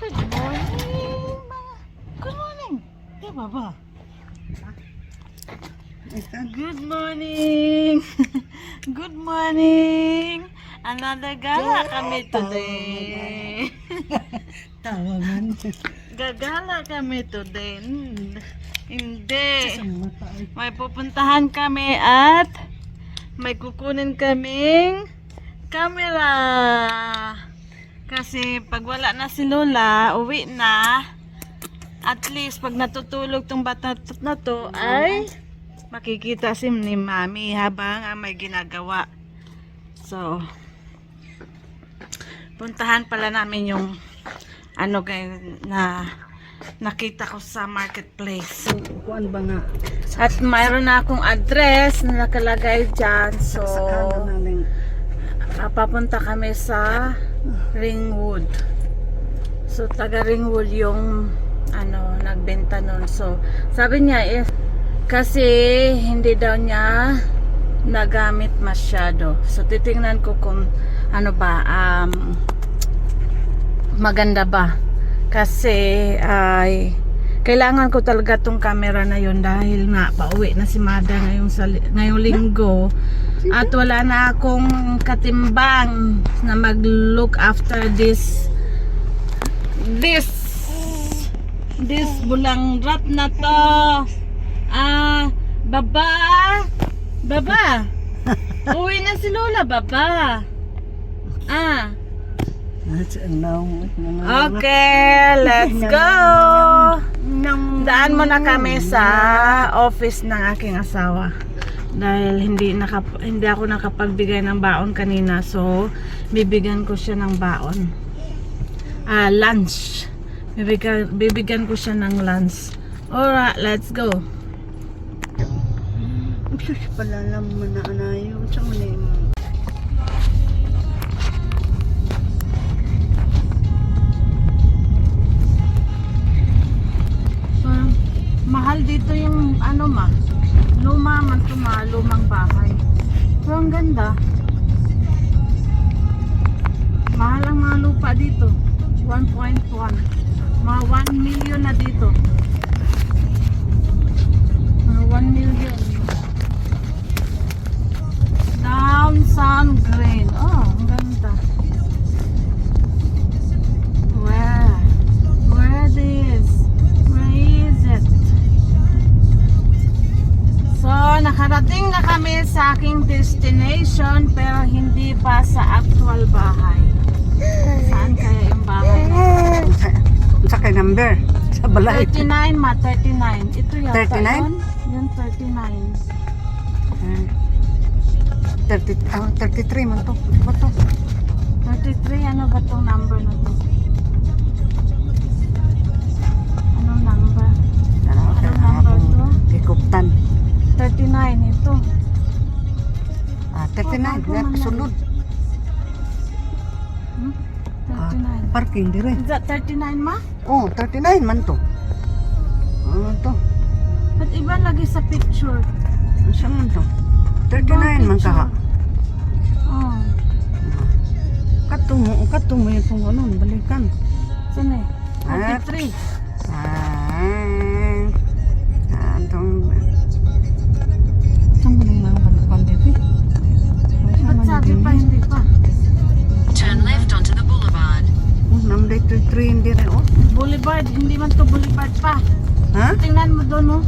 Good morning. Good morning. Hey, Baba. Good morning. Good morning. Another gala kami today. Tawagan. Gagala kami today. Hindi. May pupuntahan kami at may kukunin kaming camera. Kasi pag wala na si Lola, uwi na. At least pag natutulog tong bata na to ay makikita si ni Mami habang may ginagawa. So, puntahan pala namin yung ano na nakita ko sa marketplace. Kuan ba nga? At mayroon na akong address na nakalagay dyan. So, papunta kami sa Ringwood. So, taga Ringwood yung nagbenta nun. So, sabi niya kasi hindi daw niya nagamit masyado. So, titingnan ko kung maganda ba. Kasi kailangan ko talaga tong camera na yun dahil nga pauwi na si Mada ngayong linggo at wala na akong katimbang na mag-look after this bulangrat na to. Baba uwi na si Lola, Baba. Okay, let's go. Daan muna kami sa office ng aking asawa dahil hindi ako nakapagbigay ng baon kanina, so bibigyan ko siya ng baon. Lunch. Bibigyan ko siya ng lunch. Alright, let's go. Palalam mo na anayo sa mali mo. Mahal dito yung luma man to, lumang bahay. Pero ang ganda. Mahal ang mga lupa dito. 1.1. Mga 1 million na dito. Mga 1 million. Down Sun Green. Oh, ang ganda. Where is it? So, nakarating na kami sa aking destination pero hindi pa sa actual bahay. Saan kaya yung bahay na? Sa kay number? Sa balay? 39 ma, 39. Ito yata 39? Yun 39. 33 man to. Ba to? 33, ano ba tong number na to? Anong number? Anong number to? Ikuptan. 39 ito. 39. Sunod. 39. Parking dire. Is that 39 ma? Oh, 39 man to. Ano to? Ba't iba lagi sa picture? Ano man to? 39 man ka. Oh. Kato mo yung balikan. Saan eh? 43. Saan mo lang balikan dito? Ba't sabi pa hindi pa? Turn left onto the boulevard. Number 33 hindi rin. Boulevard, hindi man to boulevard pa. Ha? Tingnan mo doon, no?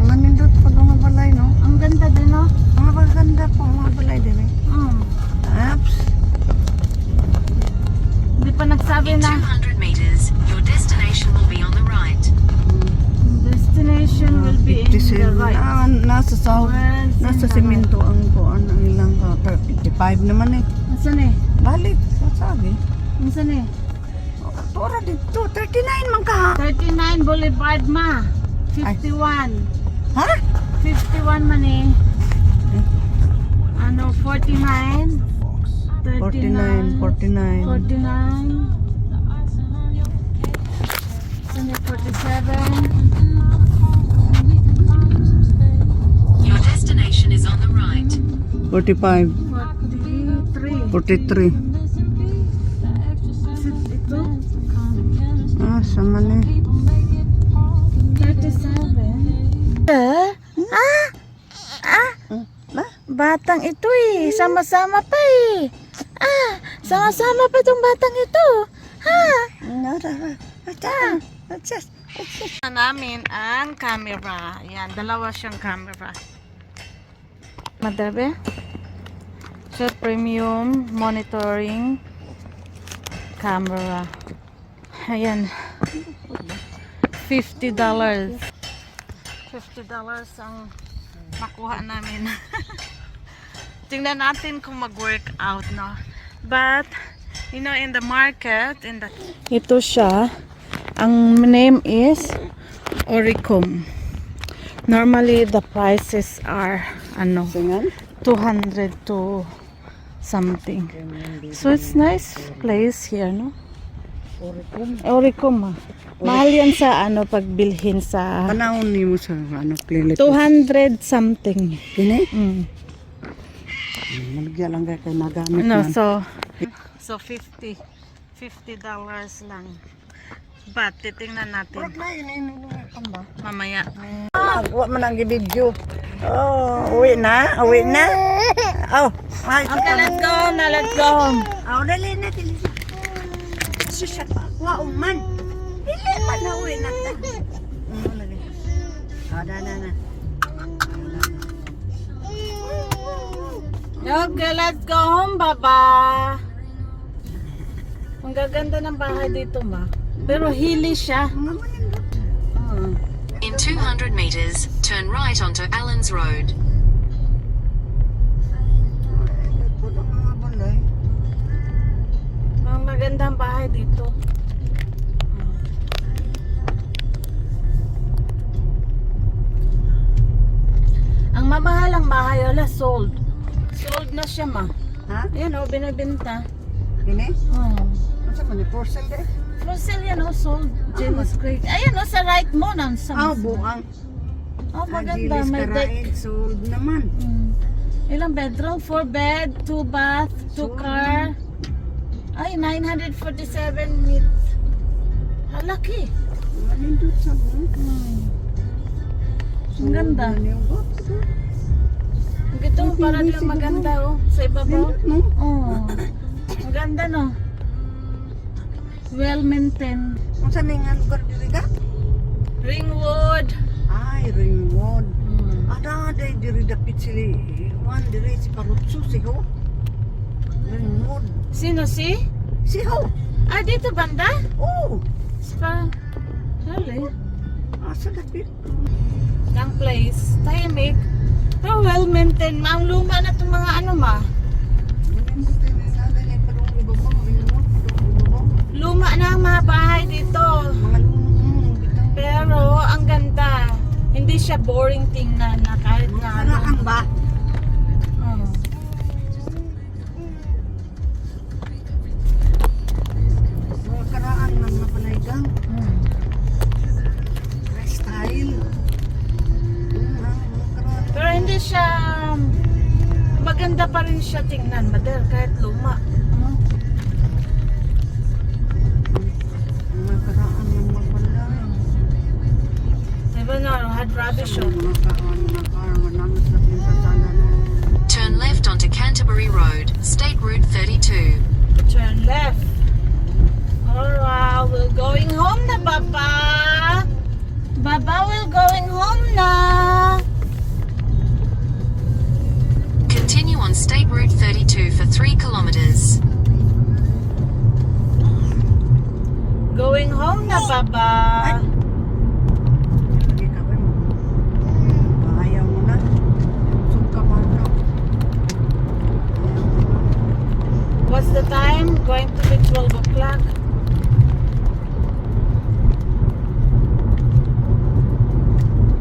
Mga nindot pag mga balay, no? Ang ganda din, no? Mga maganda po mga balay din eh. Apps. Hindi pa nagsabi In na 200 meters, your destination will be on the right. destination will be in the right. Nasa south. Where is Nasa in the simento ang buwan ang ilang 55 naman eh. right? Nasaan eh? Balik, sabi. Nasaan eh? Tora dito, 39 man ka. 39 Boulevard ma. 51. Ha? 51 man eh. 49. 49, 49. 49. Saan eh? 47. Your destination is on the right. 45, 43. 43. Is it ito? Sa man eh. 37. Ba? Batang ito eh. Sama-sama pa eh. Sama-sama pa itong batang ito. Nara. Namin ang camera. Yan, dalawa siyang camera. Madabe? So, premium monitoring camera. Ayan. $50. $50 ang makuha namin. Tingnan natin kung mag-work out, no? But, you know, in the market, ito siya. Ang name is Oricom. Normally, the prices are, Singan? 200 to something. So, it's nice place here, no? Oricom, Mahal yan sa, pagbilhin sa Panahon ni mo sa klilit. 200 something. Kini? Mm. Malagyan lang kay nagamit No, man. so $50 lang. But titingnan natin Wag na yun ba? mamaya. Wa man ang video. Oh, uwi na. Oh, ay. Okay, let's go na, let's go home. Dali na, dali. Susya pa. Wa man. Dili man na uwi na ta. Lagi. Na. Okay, let's go home, Baba. Ang gaganda ng bahay dito, ma. Pero hilly siya. In 200 meters, turn right onto Allen's Road. Ang magandang bahay dito. Ang mamahalang bahay, sold. Sold na siya, ma. Ha? Yan, binibenta. Ini? Oh. Asa man ni porcel de? Rosel yan, sold. James Creek. Ayan, sa right mo nang Buang. Oh, maganda. May deck. Sold naman. Ilang bedroom? 4 bed, 2 bath, 2 car. Ay, 947 meters. Laki. Malindot sa buong. Ang ganda. Ito, para lang maganda, sa ibabaw. Oh. Ang ganda, no? Well maintained. Ang saan nga lugar diri ka? Ringwood. Ay, Ringwood. Ada diri dapit sili. Wan diri si Parutsu siho. Ringwood. Sino si? Siho. Dito banda? Oh, Really? asa dapit. Ang place. Tahimik. Pero well maintained. Ang luma na itong mga ma. Malindot diri sa dali padung ibabaw Ringwood, padung ibabaw. Luma na ang mga bahay dito. Mga bitaw. Pero ang ganda. Hindi siya boring tingnan na kahit na Karaan ba? Oh. Mga karaan ng mapanaygang. Style. Mga karaan. Pero hindi siya maganda pa rin siya tingnan, Madel, kahit luma. Mga karaan ng mapanaygang. Diba na, had rubbish oh. Mga karaan manangat na pinsasalan. Turn left onto Canterbury Road, State Route 32. Turn left. Alright, we're going home na, Baba. Baba, we're going home na. Continue on State Route 32 for 3 kilometers. Going home na, Baba. Hindi ka ba mo? Ayaw mo na. Suka pa na. What's the time? Going to be 12 o'clock.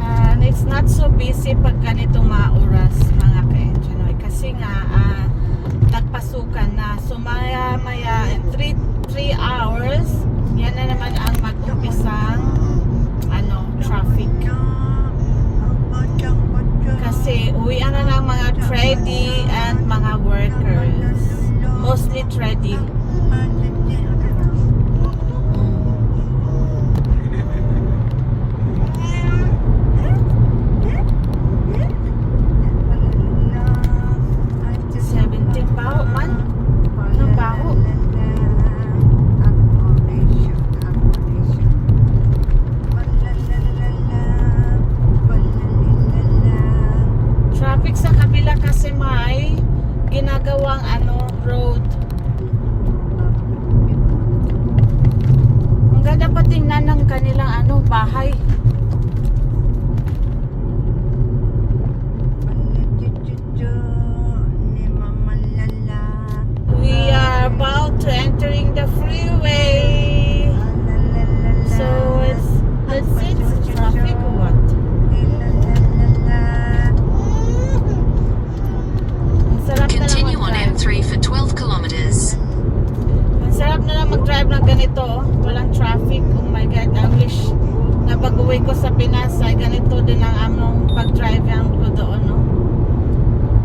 And it's not so busy pag ganitong mga oras, mga ka-enjoy. Kasi nga, nagpasukan na. So, maya-maya, in 3 hours, yan na naman ang mag-umpisa Yan ang kanilang bahay. Ni Mama Lala. We are about to entering the freeway. So let's see, it's traffic or what? Ang sarap na lang Continue on mag-drive. M3 for 12 kilometers. Ang sarap na lang mag-drive ng ganito. Walang traffic. Oh my God, I wish na pag-uwi ko sa Pinas ay ganito din ang among pag-drive ko doon, no?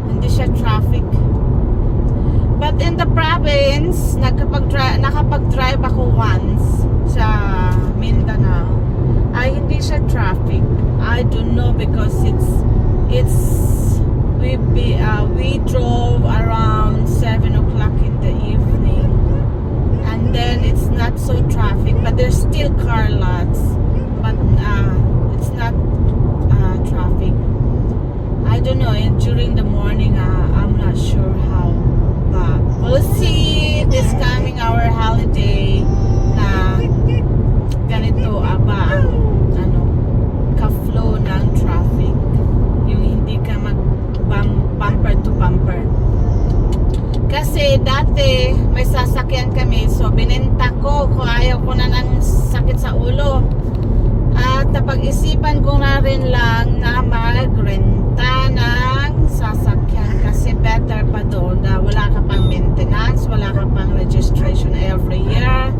Hindi siya traffic. But in the province, nakapag-drive ako once sa Mindanao. Ay hindi siya traffic. I don't know because we drove around 7 o'clock in the evening, and then it's not so traffic, but there's still car lots, but it's not traffic. I don't know, during the morning I'm not sure how, but we'll see this coming our holiday na ganito ba ang ka-flow ng traffic, yung hindi ka bumper to bumper. Kasi dati may sasakyan kami, so binenta ko kung ayaw ko na ng sakit sa ulo, at napag-isipan ko na rin lang na magrenta ng sasakyan kasi better pa doon na wala ka pang maintenance, wala ka pang registration every year,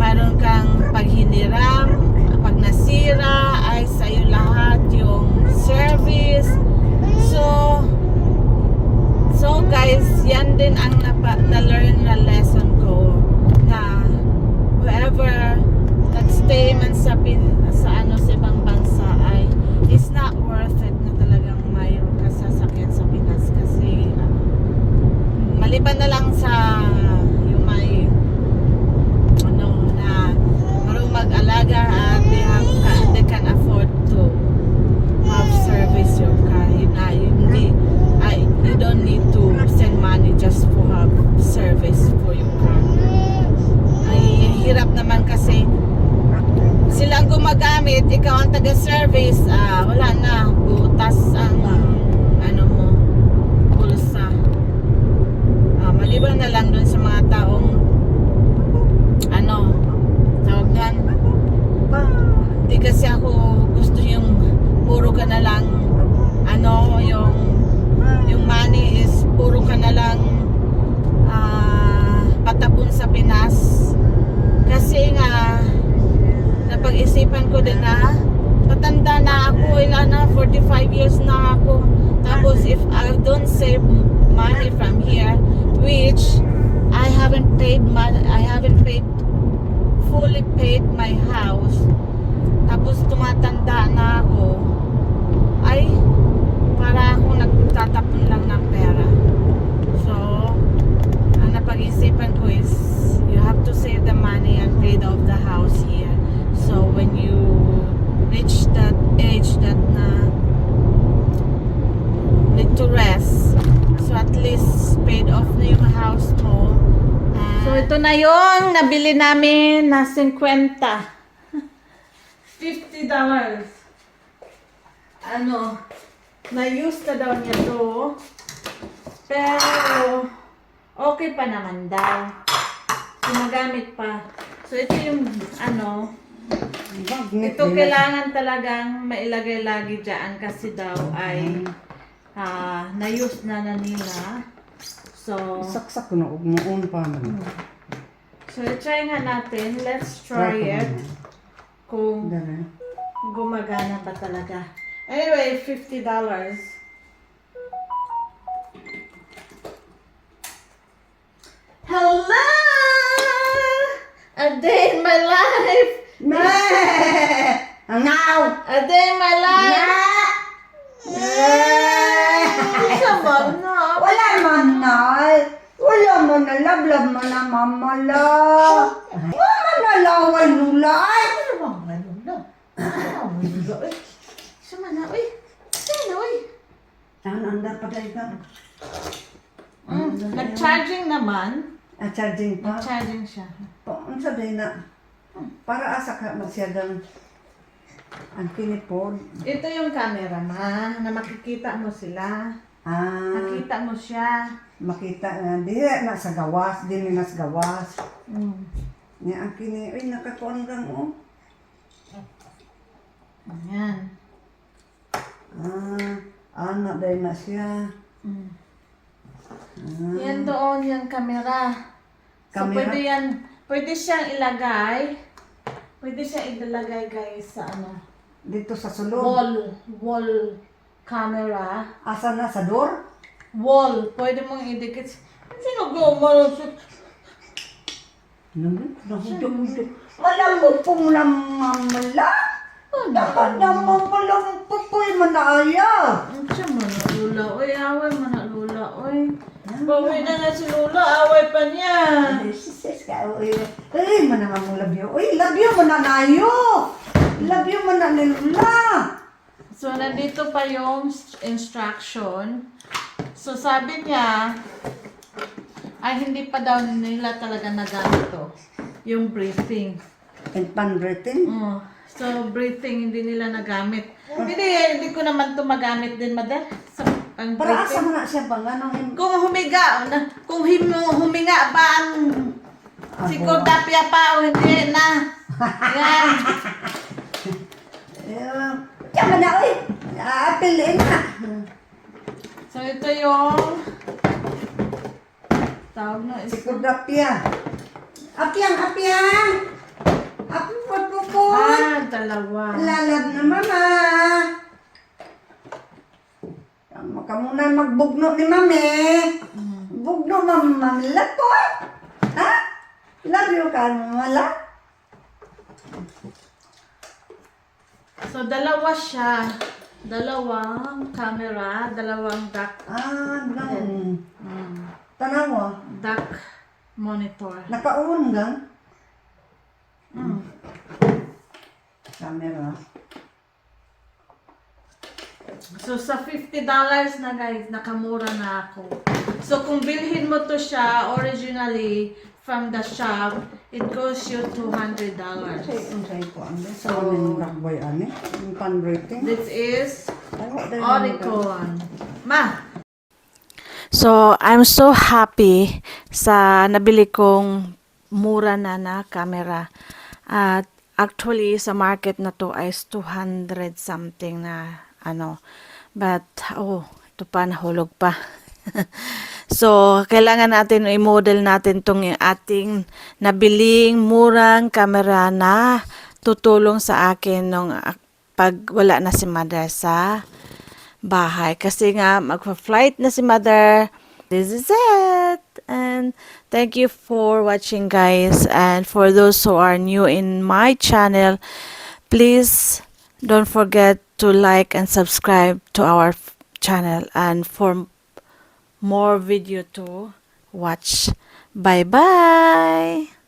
mayroon kang paghiniram, pag nasira ay sa'yo lahat yung service. So guys, yan din ang na-learn na lesson ko, na whoever nag-stay man sa ibang bansa ay it's not worth it na talagang mayroon ka sasakyan sa Pinas kasi maliban na lang sa yung may na marunong mag-alaga at they can afford to have service your car. You don't need to send money just to have service for your car. Ay hirap naman kasi silang gumagamit, ikaw ang taga-service, wala na, butas ang mo, bulsa. Maliban na lang dun sa mga taong tawag yan, hindi kasi ako gusto yung puro ka na lang yung money is puro ka na lang patapon sa Pinas. Kasi nga napag-isipan ko din na patanda na ako, ilan na 45 years na ako, tapos if I don't save money from here, which I haven't fully paid my house, tapos tumatanda na ako, ay para akong nagtatapon lang ng pera. So ang napag-isipan ko is you have to save the money and pay off the house here. So when you reach that age that na need to rest, so at least paid off na yung house mo. So ito na yung nabili namin na 50. $50. Na-use na daw niya to. Pero okay pa naman daw. Ginagamit pa. So ito yung ito kailangan talagang mailagay lagi dyan kasi daw ay na-use na nila. So Saksak ko na, umuun pa man. So try nga natin. Let's try it. Kung gumagana ba talaga. Anyway, $50. Hello! A day in my life! Now! A day in my life! Sama na. Wala man na. Wala man na. Lablab man na, mama la. Mama na laway nulay. Sama na, uy. Sino, uy? Anda pa tayo ka. Nag-charging naman. Charging pa. Nag-charging siya. Ang sabi na. Para asa ka masyadong ang kinipod. Ito yung camera, ma, na makikita mo sila. Ah, Nakita mo siya. makita na. Di na sa gawas. Di na sa gawas. Mm. Nga ang kini. Uy, nakakuan lang oh. Ayan. Anak dahil na siya. Mm. Yan doon, yung camera. So, Camera? pwede siyang ilagay. Pwede siyang ilagay, guys, sa ano, Dito sa sulod. wall camera. Asa na sa door? Wall. Pwede mong idikit. Sino gumalo siya? Nahudyo-hudyo. Alam mo pong namamala. Dapat namamala po po'y manaya. Ang siya manalula. Uy, away manalula. Uy. Bawi na nga si Lula. Away pa niya. Sis ka, uy. Uy, manamang mo labyo. Uy, labyo mo na nayo. Labyo mo na nilula. So, nandito pa yung instruction. So, sabi niya, ay hindi pa daw nila talaga nagamit to. Yung briefing. And pan-breathing? So, briefing hindi nila nagamit. Hindi ko naman to magamit din, madam. Sa pang Para asa briefing. mo na siya ba? Ganong Kung huminga ba ang si Cordapia pa o hindi na. Yan. Tama na, uy. Apiliin na. So, ito yung tawag na Si Kudapia. Apyang. Apupot. dalawa. Lalab na mama. Tama ka muna magbugno ni mami. Bugno mama. Lapot. Ha? Labyo ka mala? So, dalawa siya. Dalawang camera, dalawang duck. Ganun. Tanawa. Duck monitor. Naka-on gang? Camera. So, sa $50 na guys, nakamura na ako. So, kung bilhin mo to siya originally from the shop, it costs you $200. Unsay ko ang so ang rakboy ani, yung pan-rating. This is Oricon. Oricon. Ma! So, I'm so happy sa nabili kong mura na camera. At actually, sa market na to ay 200 something na ano. But, ito pa, nahulog pa. So, kailangan natin i-model natin tong ating nabiling murang camera na tutulong sa akin nung pag wala na si mother sa bahay. Kasi nga, magpa-flight na si mother. This is it. And thank you for watching, guys. And for those who are new in my channel, please don't forget to like and subscribe to our channel. And for more video to watch. Bye-bye!